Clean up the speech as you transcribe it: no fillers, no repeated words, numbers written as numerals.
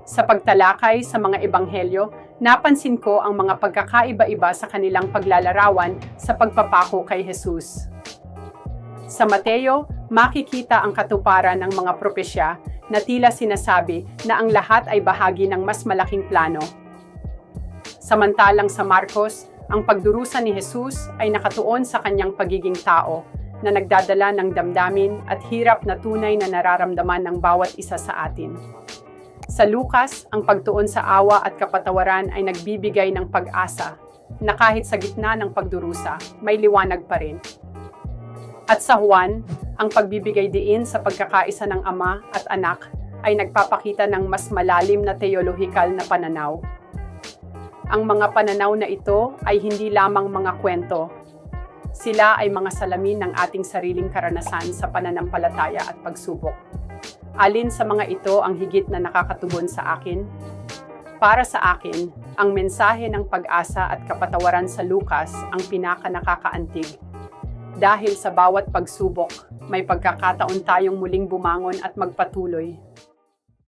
Sa pagtalakay sa mga ebanghelyo, napansin ko ang mga pagkakaiba-iba sa kanilang paglalarawan sa pagpapako kay Jesus. Sa Mateo, makikita ang katuparan ng mga propesya na tila sinasabi na ang lahat ay bahagi ng mas malaking plano. Samantalang sa Marcos, ang pagdurusa ni Jesus ay nakatuon sa kanyang pagiging tao na nagdadala ng damdamin at hirap na tunay na nararamdaman ng bawat isa sa atin. Sa Lucas, ang pagtuon sa awa at kapatawaran ay nagbibigay ng pag-asa na kahit sa gitna ng pagdurusa, may liwanag pa rin. At sa Juan, ang pagbibigay diin sa pagkakaisa ng Ama at Anak ay nagpapakita ng mas malalim na teolohikal na pananaw. Ang mga pananaw na ito ay hindi lamang mga kwento. Sila ay mga salamin ng ating sariling karanasan sa pananampalataya at pagsubok. Alin sa mga ito ang higit na nakakatugon sa akin? Para sa akin, ang mensahe ng pag-asa at kapatawaran sa Lucas ang pinaka-nakakaantig. Dahil sa bawat pagsubok, may pagkakataon tayong muling bumangon at magpatuloy.